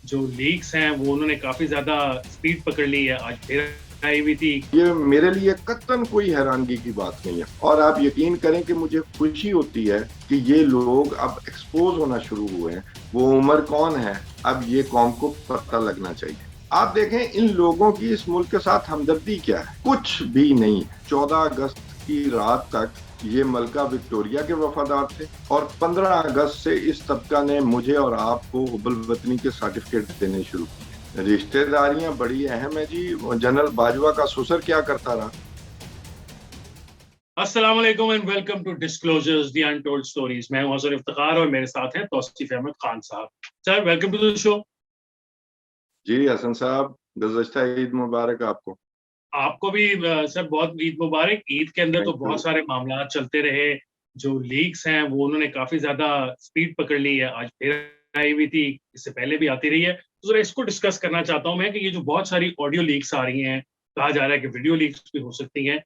जो लीक्स हैं वो उन्होंने काफी ज्यादा स्पीड पकड़ ली है। आज फिर आई हुई थी। ये मेरे लिए कतई कोई हैरानगी की बात नहीं है, और आप यकीन करें कि मुझे खुशी होती है कि ये लोग अब एक्सपोज होना शुरू हुए हैं। वो उमर कौन है, अब ये कौम को पता लगना चाहिए। आप देखें इन लोगों की इस मुल्क के साथ हमदर्दी क्या है, कुछ भी नहीं। 14 अगस्त की रात तक ये मलका विक्टोरिया के वफादार थे, और 15 अगस्त से इस तबका ने मुझे और आपको हुब्बुल वतनी के सर्टिफिकेट देने शुरू किए। रिश्तेदारियां बड़ी अहम है जी। जनरल बाजवा का ससुर क्या करता रहा। अस्सलाम वालेकुम and welcome to disclosures the untold stories. मैं हूं असर इफ्तिखार और मेरे साथ हैं तौसीफ अहमद खान साहब। Sir, welcome to the show. जी हसन साहब, गुज़श्ता ईद मुबारक आपको। आपको भी सर बहुत ईद मुबारक। ईद के अंदर तो थैंक यू। बहुत सारे मामला चलते रहे। जो लीक्स हैं वो उन्होंने काफी ज्यादा स्पीड पकड़ ली है। आज फिर आई हुई थी, इससे पहले भी आती रही है। तो जरा इसको डिस्कस करना चाहता हूं मैं कि ये जो बहुत सारी ऑडियो लीक्स आ रही हैं, कहा जा रहा है कि वीडियो लीक्स भी हो सकती हैं।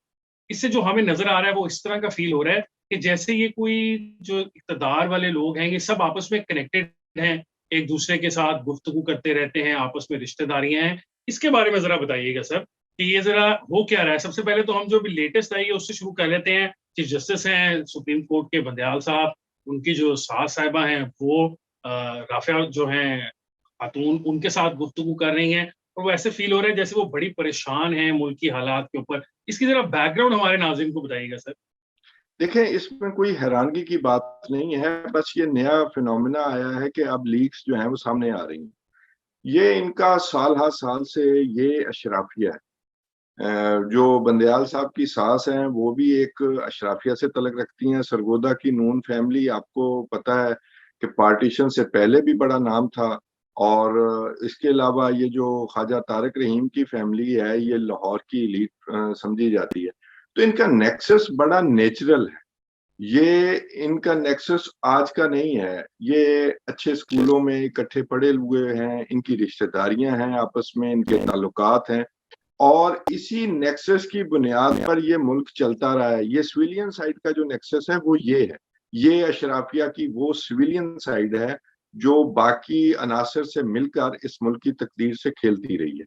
इससे जो हमें नजर आ रहा है वो इस तरह का फील हो रहा है कि जैसे ये कोई जो इक़्तिदार वाले लोग हैं ये सब आपस में कनेक्टेड हैं, एक दूसरे के साथ गुफ्तगू करते रहते हैं, आपस में रिश्तेदारियां हैं। इसके बारे में जरा बताइएगा सर कि ये जरा हो क्या रहा है। सबसे पहले तो हम जो भी लेटेस्ट आई है उससे शुरू कर लेते हैं। चीफ जस्टिस हैं सुप्रीम कोर्ट के बंदयाल साहब, उनकी जो सास साहिबा हैं वो राफिया जो हैं खातून, उनके साथ गुफ्तगू कर रही हैं। और वो ऐसे फील हो रहा है जैसे वो बड़ी परेशान है मुल्क की हालात के ऊपर। इसकी जरा बैकग्राउंड हमारे नाज़रीन को बताइएगा सर। देखें, इसमें कोई हैरानगी की बात नहीं है, बस ये नया फिनोमिना आया है कि अब लीक्स जो हैं वो सामने आ रही हैं। ये इनका साल हर साल से ये अशराफिया है। जो बंदयाल साहब की सास हैं वो भी एक अशराफिया से तलक रखती हैं। सरगोदा की नून फैमिली, आपको पता है कि पार्टीशन से पहले भी बड़ा नाम था। और इसके अलावा ये जो ख्वाजा तारिक रहीम की फैमिली है, ये लाहौर की एलीट समझी जाती है। तो इनका नेक्सस बड़ा नेचुरल है। ये इनका नेक्सस आज का नहीं है। ये अच्छे स्कूलों में इकट्ठे पढ़े हुए हैं, इनकी रिश्तेदारियां हैं, आपस में इनके ताल्लुकात हैं। और इसी नेक्सस की बुनियाद पर ये मुल्क चलता रहा है। ये सिविलियन साइड का जो नेक्सस है वो ये है। ये अशराफिया की वो सिविलियन साइड है जो बाकी अनासर से मिलकर इस मुल्क की तकदीर से खेलती रही है।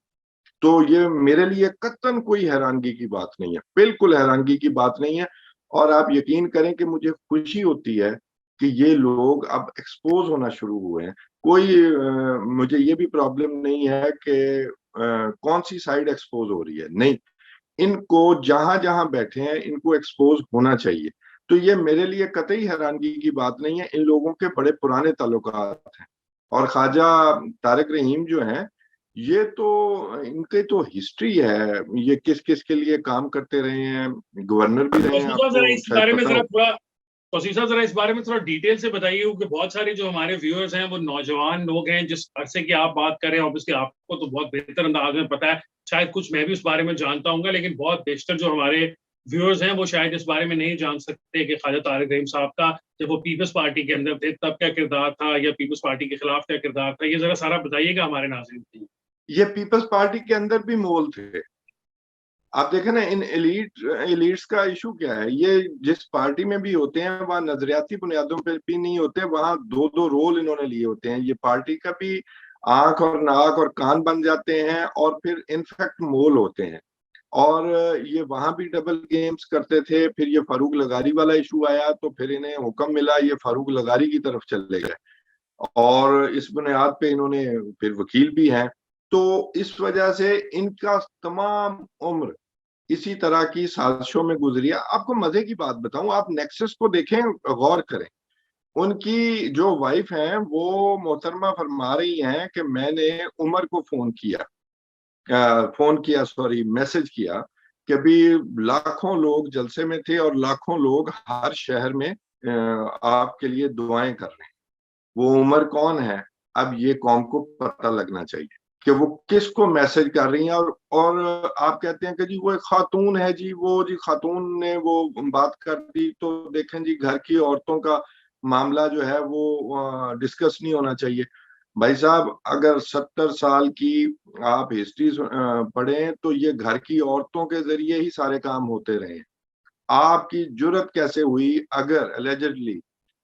तो ये मेरे लिए कतई कोई हैरानगी की बात नहीं है, बिल्कुल हैरानगी की बात नहीं है। और आप यकीन करें कि मुझे खुशी होती है कि ये लोग अब एक्सपोज होना शुरू हुए हैं। कोई मुझे ये भी प्रॉब्लम नहीं है कि कौन सी साइड एक्सपोज हो रही है, नहीं। इनको जहां जहां बैठे हैं इनको एक्सपोज होना चाहिए। तो ये मेरे लिए कतई हैरानगी की बात नहीं है। इन लोगों के बड़े पुराने ताल्लुकात हैं। और ख्वाजा तारिक रहीम जो हैं, ये तो इनके तो हिस्ट्री है। ये किस किस के लिए काम करते रहे हैं, गवर्नर भी रहे हैं, तौसीफ साहब आपको जरा इस शायद बारे में पता जरा हो। थोड़ा तौसीफ साहब जरा इस बारे में थोड़ा डिटेल से बताइए, क्योंकि बहुत सारे जो हमारे व्यूअर्स हैं वो नौजवान लोग हैं। जिस अरसे की आप बात कर रहे हैं ऑब्वियसली आपको तो बहुत बेहतर अंदाज में पता है, शायद कुछ मैं भी उस बारे में जानता हूँ, लेकिन बहुत बेशतर जो हमारे व्यूअर्स हैं वो शायद इस बारे में नहीं जान सकते कि ख्वाजा तारिक रहीम साहब का जब वो पीपल्स पार्टी के अंदर थे तब क्या किरदार था, या पीपल्स पार्टी के खिलाफ क्या किरदार था। ये जरा सारा बताइएगा हमारे नाज़रीन के लिए। ये पीपल्स पार्टी के अंदर भी मोल थे। आप देखें ना, इन एलिट्स का इशू क्या है। ये जिस पार्टी में भी होते हैं वहां नजरियाती बुनियादों पे भी नहीं होते, वहां दो दो रोल इन्होंने लिए होते हैं। ये पार्टी का भी आंख और नाक और कान बन जाते हैं, और फिर इनफैक्ट मोल होते हैं। और ये वहां भी डबल गेम्स करते थे। फिर ये फारूक लगारी वाला इशू आया तो फिर इन्हें हुक्म मिला, ये फारूक लगारी की तरफ चले गए। और इस बुनियाद पे इन्होंने फिर वकील भी हैं। तो इस वजह से इनका तमाम उम्र इसी तरह की साजिशों में गुजरी है। आपको मजे की बात बताऊं, आप नेक्सस को देखें, गौर करें। उनकी जो वाइफ हैं वो मोहतरमा फरमा रही हैं कि मैंने उमर को फोन किया, सॉरी, मैसेज किया कि अभी लाखों लोग जलसे में थे और लाखों लोग हर शहर में आपके लिए दुआएं कर रहे हैं। वो उमर कौन है, अब ये कौम को पता लगना चाहिए कि वो किसको मैसेज कर रही हैं। और आप कहते हैं कि जी वो एक खातून है, जी वो जी खातून ने वो बात कर दी। तो देखें जी, घर की औरतों का मामला जो है वो डिस्कस नहीं होना चाहिए। भाई साहब, अगर 70 साल की आप हिस्ट्री पढ़ें तो ये घर की औरतों के जरिए ही सारे काम होते रहे हैं। आपकी जुर्रत कैसे हुई, अगर एलिजिडली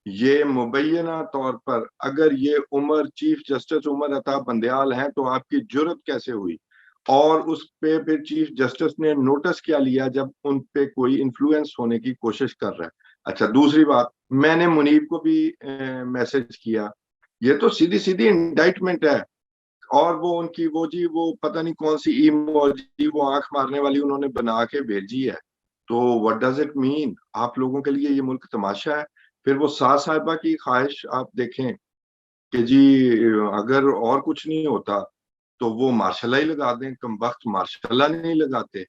ये मुबैना तौर पर अगर ये उमर चीफ जस्टिस उमर अता बंदयाल हैं तो आपकी जुर्रत कैसे हुई, और उस पे फिर चीफ जस्टिस ने नोटिस क्या लिया जब उन पे कोई इन्फ्लुएंस होने की कोशिश कर रहा है। अच्छा, दूसरी बात, मैंने मुनीब को भी मैसेज किया, ये तो सीधी सीधी इंडाइटमेंट है। और वो उनकी वो जी वो पता नहीं कौन सी इमोजी वो आंख मारने वाली उन्होंने बना के भेजी है। तो व्हाट डज इट मीन? आप लोगों के लिए ये मुल्क तमाशा है? फिर वो साद साहिबा की ख्वाहिश आप देखें कि जी अगर और कुछ नहीं होता तो वो मार्शल ही लगा दें, कम वक्त मार्शल नहीं लगाते।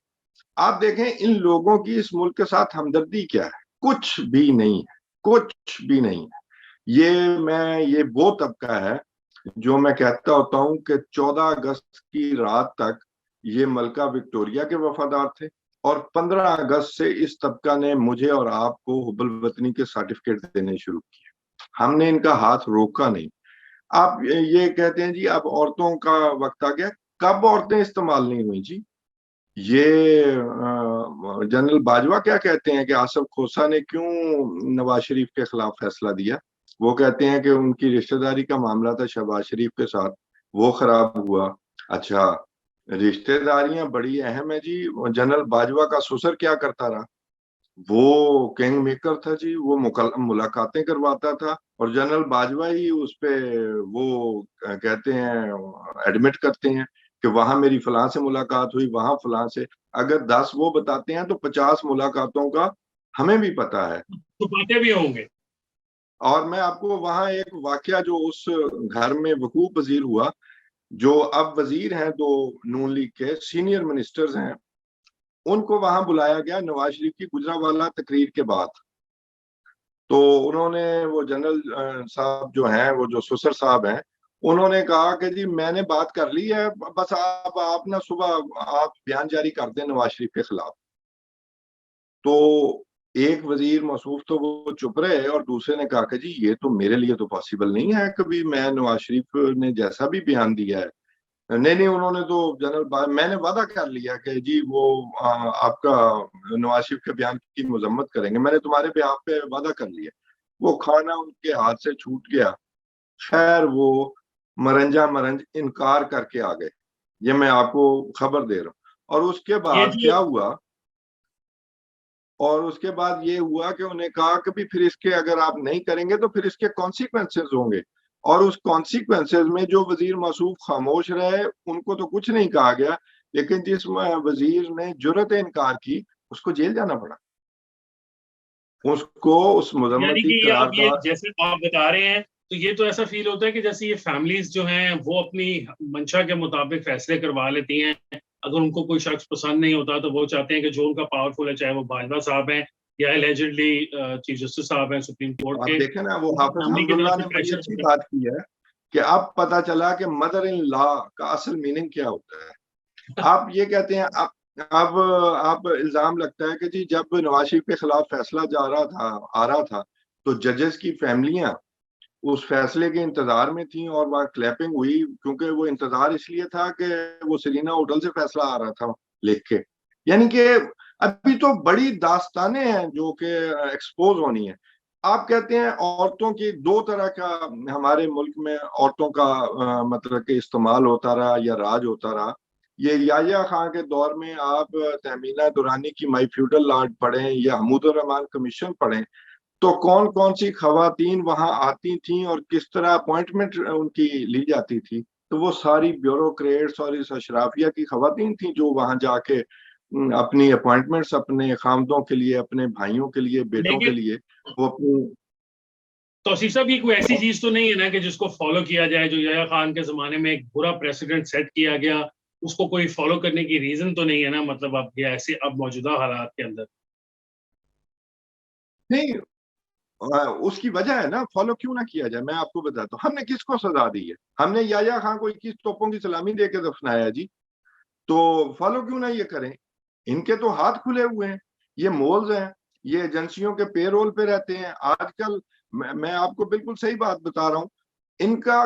आप देखें इन लोगों की इस मुल्क के साथ हमदर्दी क्या है? कुछ भी नहीं है, कुछ भी नहीं है। ये वो तबका है जो मैं कहता होता हूं कि 14 अगस्त की रात तक ये मलका विक्टोरिया के वफादार थे, और 15 अगस्त से इस तबका ने मुझे और आपको हुब्बुल वतनी के सर्टिफिकेट देने शुरू किए। हमने इनका हाथ रोका नहीं। आप ये कहते हैं जी अब औरतों का वक्त आ गया, कब औरतें इस्तेमाल नहीं हुई जी? ये जनरल बाजवा क्या कहते हैं कि आसफ खोसा ने क्यों नवाज शरीफ के खिलाफ फैसला दिया? वो कहते हैं कि उनकी रिश्तेदारी का मामला था शहबाज शरीफ के साथ, वो खराब हुआ। अच्छा, रिश्तेदारियां बड़ी अहम है जी। जनरल बाजवा का ससुर क्या करता रहा? वो किंग मेकर था जी, वो मुलाकातें करवाता था, और जनरल बाजवा ही उस पे वो कहते हैं, एडमिट करते हैं कि वहां मेरी फलां से मुलाकात हुई, वहां फलां से। अगर 10 वो बताते हैं तो 50 मुलाकातों का हमें भी पता है। छुपाते भी होंगे। और मैं आपको वहां एक वाकया जो उस घर में वकूफ पजीर हुआ, जो अब वजीर हैं, दो नून लीग के सीनियर मिनिस्टर्स हैं, उनको वहां बुलाया गया नवाज शरीफ की गुजरावाला तकरीर के बाद। तो उन्होंने वो जनरल साहब जो हैं, वो जो सुसर साहब हैं, उन्होंने कहा कि जी मैंने बात कर ली है, बस आप ना सुबह आप बयान जारी कर दें नवाज शरीफ के खिलाफ। तो एक वजीर मौसूफ तो वो चुप रहे, और दूसरे ने कहा कि जी ये तो मेरे लिए तो पॉसिबल नहीं है, कभी मैं नवाज शरीफ ने जैसा भी बयान दिया है। नहीं नहीं, उन्होंने तो मैंने वादा कर लिया कि जी वो आपका नवाज शरीफ के बयान की मजम्मत करेंगे, मैंने तुम्हारे पे आप पे वादा कर लिया। वो खाना उनके हाथ से छूट गया। खैर वो मरंजा मरंज इनकार करके आ गए। ये मैं आपको खबर दे रहा हूँ। और उसके ये बाद जो क्या हुआ? और उसके बाद ये हुआ कि उन्हें कहा कि भी फिर इसके अगर आप नहीं करेंगे तो फिर इसके कॉन्सिक्वेंसेस होंगे। और उस कॉन्सिक्वेंसेस में जो वजीर मसूफ खामोश रहे, उनको तो कुछ नहीं कहा गया, लेकिन जिस वजीर ने जुर्रत इनकार की उसको जेल जाना पड़ा, उसको उस यानी मजम्मती कि ये अब ये करारदाद। जैसे आप बता रहे हैं, तो ये तो ऐसा फील होता है कि जैसे ये फैमिलीज जो हैं वो अपनी मंशा के मुताबिक फैसले करवा लेती हैं। अगर उनको कोई शख्स पसंद नहीं होता तो वो चाहते हैं कि जो उनका पावरफुल है, चाहे वो बाजवा साहब हैं या एलिजिडली चीफ जस्टिस साहब हैं सुप्रीम कोर्ट आप के, देखें ना, वो उनकी हाफिज फैमिली की हमदुल्ला तरफ से ने बड़ी प्रेशर अच्छी होता बात की है कि अब पता चला कि मदर इन लॉ का असल मीनिंग क्या होता है। है। आप ये कहते हैं, अब आप इल्जाम लगता है कि जी जब नवाज शरीफ के खिलाफ फैसला जा रहा था आ रहा था, तो जजेस की फैमिलियां उस फैसले के इंतजार में थी, और वहाँ क्लैपिंग हुई, क्योंकि वो इंतजार इसलिए था कि वो सीरीना होटल से फैसला आ रहा था लिख के। यानी कि अभी तो बड़ी दास्तानें हैं जो कि एक्सपोज होनी है। आप कहते हैं औरतों की दो तरह का हमारे मुल्क में औरतों का मतलब कि इस्तेमाल होता रहा या राज होता रहा। ये याया खान के दौर में आप तहमीना दुरानी की माई फ्यूडल लॉर्ड पढ़ें या हमूदुर रहमान कमीशन पढ़ें, तो कौन कौन सी खवातीन वहां आती थीं और किस तरह अपॉइंटमेंट उनकी ली जाती थी। तो वो सारी ब्यूरोक्रेट्स और इस अशराफिया की खवातीन थी जो वहां जाके अपनी अपॉइंटमेंट्स अपने खामदों के लिए, अपने भाइयों के लिए, बेटों के लेकिन लिए वो अपनी। तौसीफ साहब, ये कोई ऐसी चीज तो नहीं है ना कि जिसको फॉलो किया जाए, जो याया खान के जमाने में एक बुरा प्रेसिडेंट सेट किया गया, उसको कोई फॉलो करने की रीजन तो नहीं है ना, मतलब अब ये ऐसे अब मौजूदा हालात के अंदर। नहीं, उसकी वजह है ना, फॉलो क्यों ना किया जाए। मैं आपको बताता हूँ हमने किसको सजा दी है। हमने याया खान को 21 तोपों की सलामी दे के दफनाया जी। तो फॉलो क्यों ना ये करें? इनके तो हाथ खुले हुए हैं, ये मोल्स हैं, ये एजेंसियों के पेरोल पे रहते हैं आजकल। मैं आपको बिल्कुल सही बात बता रहा हूँ। इनका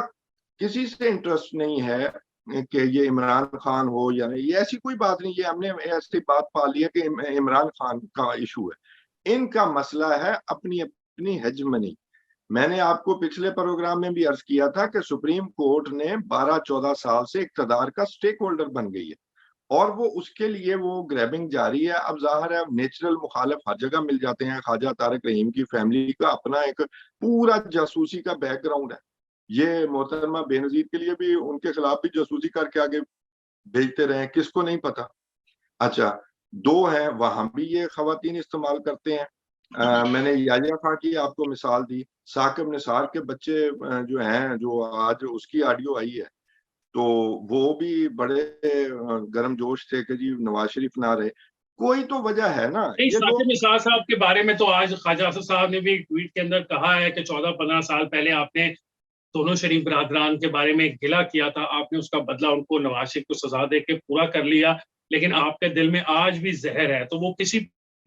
किसी से इंटरेस्ट नहीं है कि ये इमरान खान हो या नहीं, ये ऐसी कोई बात नहीं। ये हमने ऐसी बात पा ली है कि इमरान खान का इशू है। इनका मसला है अपनी अपनी हेजमनी। मैंने आपको पिछले प्रोग्राम में भी अर्ज किया था कि सुप्रीम कोर्ट ने 12-14 साल से इक्तदार का स्टेक होल्डर बन गई है और वो उसके लिए वो ग्रैबिंग जारी है। अब जाहिर है नेचुरल मुखालिफ हर जगह मिल जाते हैं। ख्वाजा तारिक रहीम की फैमिली का अपना एक पूरा जासूसी का बैकग्राउंड है। ये मोहतरमा बेनजीर के लिए भी उनके खिलाफ भी जासूसी करके आगे भेजते रहे, किसको नहीं पता। अच्छा, दो हैं वहां भी ये खवातीन इस्तेमाल करते हैं। मैंने याहिया खां की आपको मिसाल दी, साकिब निसार के बच्चे जो हैं, जो आज उसकी ऑडियो आई है, तो वो भी बड़े गर्मजोश थे कि जी नवाज शरीफ ना रहे। कोई तो वजह है ना, नहीं, ये साकिब लोग। निसार साहब के बारे में तो आज ख्वाजा असद साहब ने भी ट्वीट के अंदर कहा है कि 14-15 साल पहले आपने दोनों शरीफ बरादरान के बारे में गिला किया था, आपने उसका बदला उनको नवाज शरीफ को सजा दे के पूरा कर लिया, लेकिन आपके दिल में आज भी जहर है। तो वो किसी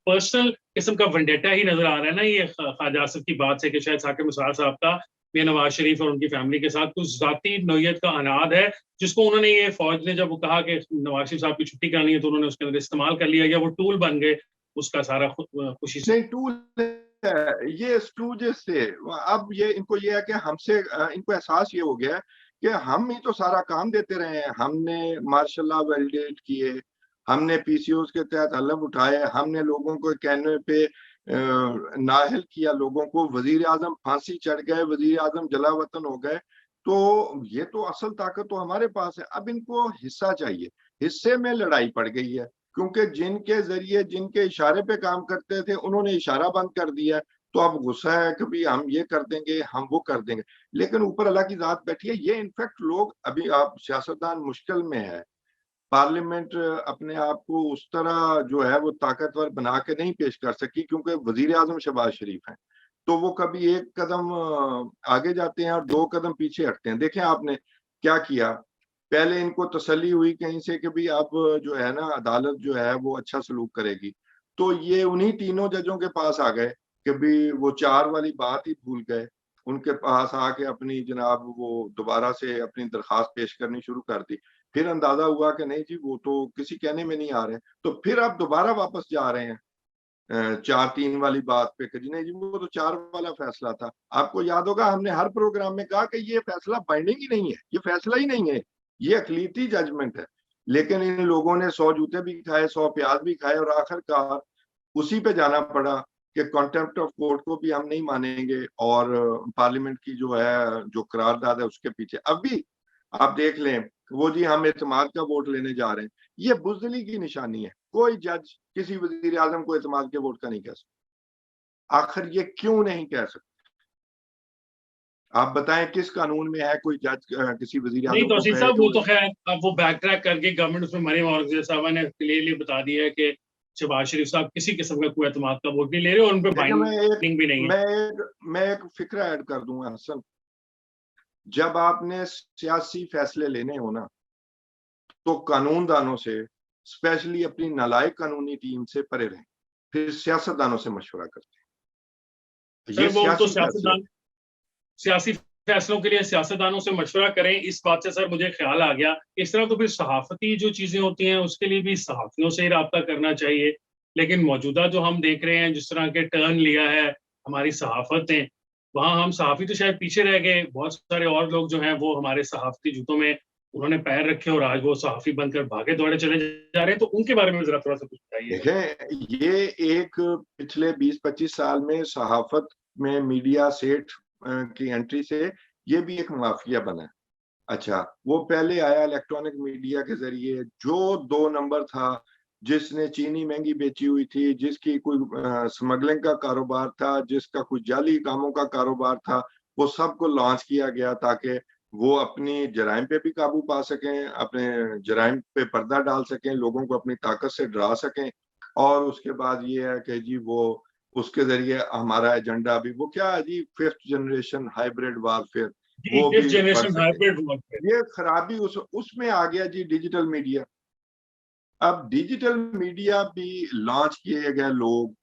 पर्सनल किस्म का वेंडेटा ही नजर आ रहा है ना ये ख्वाजा असद की बात से, कि शायद साकिब निसार साहब का मियां नवाज शरीफ और उनकी फैमिली के साथ कुछ जाती नौयत का अनाद है, जिसको उन्होंने, ये फौज ने जब वो कहा कि नवाज शरीफ साहब की छुट्टी करानी है, तो उन्होंने उसके अंदर इस्तेमाल कर लिया, या वो टूल बन गए उसका सारा खुशी से। नहीं, टूल है ये स्टूजेस से। अब ये इनको ये है कि हमसे इनको एहसास ये हो गया है कि हम ही तो सारा काम देते रहे हैं। हमने मार्शल लॉ वैलिडेट किए, हमने पीसीओस के तहत हलफ उठाए, हमने लोगों को कहने पे नाअहल किया, लोगों को। वजीर आजम फांसी चढ़ गए, वजीर आजम जलावतन हो गए। तो ये तो असल ताकत तो हमारे पास है। अब इनको हिस्सा चाहिए, हिस्से में लड़ाई पड़ गई है, क्योंकि जिनके जरिए, जिनके इशारे पे काम करते थे, उन्होंने इशारा बंद कर दिया। तो अब गुस्सा है कि भाई हम ये कर देंगे, हम वो कर देंगे। लेकिन ऊपर अल्लाह की जात बैठी है। ये इनफैक्ट लोग अभी, आप सियासतदान मुश्किल में है, पार्लियामेंट अपने आप को उस तरह जो है वो ताकतवर बना के नहीं पेश कर सकी, क्योंकि वजीर आजम शहबाज शरीफ हैं। तो वो कभी एक कदम आगे जाते हैं और दो कदम पीछे हटते हैं। देखें आपने क्या किया। पहले इनको तसल्ली हुई कहीं से कि भाई अब जो है ना अदालत जो है वो अच्छा सलूक करेगी, तो ये उन्हीं तीनों जजों के पास आ गए कि भाई वो 4 वाली बात ही भूल गए। उनके पास आके अपनी जनाब वो दोबारा से अपनी दरखास्त पेश करनी शुरू कर दी। फिर अंदाजा हुआ कि नहीं जी वो तो किसी कहने में नहीं आ रहे, तो फिर आप दोबारा वापस जा रहे हैं 4-3 वाली बात पे कि जी नहीं जी वो तो 4 वाला फैसला था। आपको याद होगा हमने हर प्रोग्राम में कहा कि ये फैसला बाइंडिंग ही नहीं है, ये फैसला ही नहीं है, ये अकलीती जजमेंट है। लेकिन इन लोगों ने 100 जूते भी खाए, 100 प्याज भी खाए, और आखिरकार उसी पे जाना पड़ा कि कॉन्टेम्प्ट ऑफ कोर्ट को भी हम नहीं मानेंगे, और पार्लियामेंट की जो है जो करारदाद है उसके पीछे। अब भी आप देख लें, वो जी हम एतमाद का वोट लेने जा रहे हैं, ये बुजदिली की निशानी है। कोई जज किसी वजीर आजम को एतमाद के वोट का नहीं कह सकता। आखिर ये क्यों नहीं कह सकते? आप बताएं किस कानून में है कोई जज किसी वजीर नहीं आजम को तौसीफ कहे साहब, कि वो वो। तो खैर अब वो बैक ट्रैक करके गवर्नमेंट उसमें मरीम औरंगजेब साहब ने क्लियरली बता दिया है कि शहबाज शरीफ साहब किसी किस्म का कोई एतमाद का वोट नहीं ले रहे और उन पर देखिए, बाइंडिंग भी नहीं है। मैं एक फिक्रा ऐड कर दूंगा हसन। जब आपने सियासी फैसले लेने हो ना, तो कानूनदानों से, स्पेशली अपनी नालायक कानूनी टीम से परे रहें, फिर सियासतदानों से मशवरा करते हैं। सर ये वो तो सियासी फैसले। सियासी फैसलों के लिए सियासतदानों से मशवरा करें, इस बात से सर मुझे ख्याल आ गया, इस तरह तो फिर सहाफती जो चीजें होती हैं उसके लिए भी सहाफियों से ही रब्ता करना चाहिए। लेकिन मौजूदा जो हम देख रहे हैं, जिस तरह के टर्न लिया है हमारी सहाफत ने, वहाँ हम सहाफी तो शायद पीछे रह गए, बहुत सारे और लोग जो हैं वो हमारे सहाफती जूतों में उन्होंने पैर रखे और आज वो सहाफी बनकर भागे दौड़े चले जा रहे हैं। तो उनके बारे में जरा थोड़ा सा कुछ बताइएगा। देखें, ये एक पिछले 20-25 साल में सहाफत में मीडिया सेठ की एंट्री से ये भी एक माफिया बना है। अच्छा, वो पहले आया इलेक्ट्रॉनिक मीडिया के जरिए, जो 2 नंबर था, जिसने चीनी महंगी बेची हुई थी, जिसकी कोई स्मगलिंग का कारोबार था, जिसका कोई जाली कामों का कारोबार था, वो सबको लॉन्च किया गया ताकि वो अपनी जराइम पे भी काबू पा सकें, अपने जराइम पे पर्दा डाल सकें, लोगों को अपनी ताकत से डरा सकें। और उसके बाद ये है कि जी वो उसके जरिए हमारा एजेंडा भी वो क्या है जी, 5th जनरेशन हाइब्रिड वारफेयर, जी, वो फिफ्थ भी बढ़ जनरेशन सके। Hybrid warfare. ये खराबी उसमें आ गया जी, डिजिटल मीडिया। अब डिजिटल मीडिया भी लॉन्च किए गए लोग,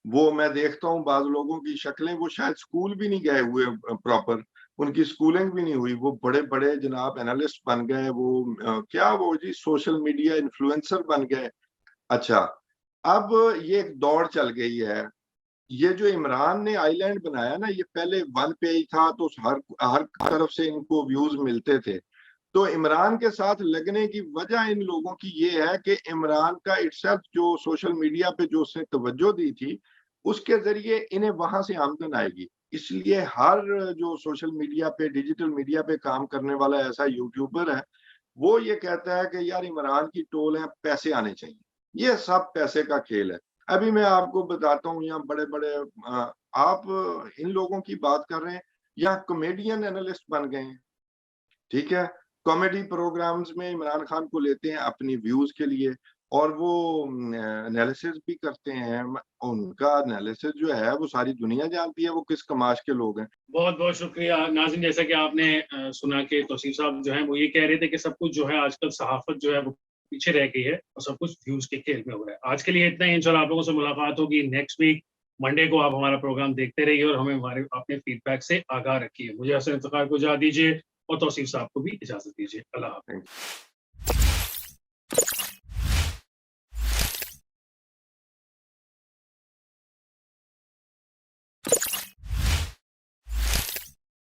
वो मैं देखता हूँ बाज लोगों की शक्लें, वो शायद स्कूल भी नहीं गए हुए प्रॉपर, उनकी स्कूलिंग भी नहीं हुई, वो बड़े बड़े जनाब एनालिस्ट बन गए, वो क्या वो जी सोशल मीडिया इन्फ्लुएंसर बन गए। अच्छा, अब ये एक दौड़ चल गई है ये जो इमरान ने आइलैंड बनाया ना, ये पहले वन पे ही था, तो हर हर तरफ से इनको व्यूज मिलते थे। तो इमरान के साथ लगने की वजह इन लोगों की ये है कि इमरान का इटसेल्फ जो सोशल मीडिया पे जो उसने तवज्जो दी थी, उसके जरिए इन्हें वहां से आमदन आएगी। इसलिए हर जो सोशल मीडिया पे, डिजिटल मीडिया पे काम करने वाला ऐसा यूट्यूबर है, वो ये कहता है कि यार इमरान की टोल है, पैसे आने चाहिए। ये सब पैसे का खेल है। अभी मैं आपको बताता हूँ, यहाँ बड़े बड़े आप इन लोगों की बात कर रहे हैं, यहाँ कॉमेडियन एनालिस्ट बन गए हैं। ठीक है, कॉमेडी प्रोग्राम्स में इमरान खान को लेते हैं अपनी व्यूज के लिए, और वो एनालिसिस भी करते हैं। उनका एनालिसिस जो है वो सारी दुनिया जानती है वो किस कमाश के लोग हैं। बहुत बहुत शुक्रिया नाज़िम। जैसा कि आपने सुना कि तौसीफ साहब जो हैं वो ये कह रहे थे कि सब कुछ जो है आजकल सहाफ़त जो है वो पीछे रह गई है और सब कुछ व्यूज के खेल में हो रहा है। आज के लिए इतना ही। इंशाल्लाह आप लोगों से मुलाकात होगी नेक्स्ट वीक मंडे को। आप हमारा प्रोग्राम देखते रहिए और हमें हमारे अपने फीडबैक से आगाह रखिए। मुझे हसन इफ्तिखार को इजाज़त दीजिए और तौसीफ साहब को भी इजाज़त दीजिए। अल्लाह हाफ़िज़।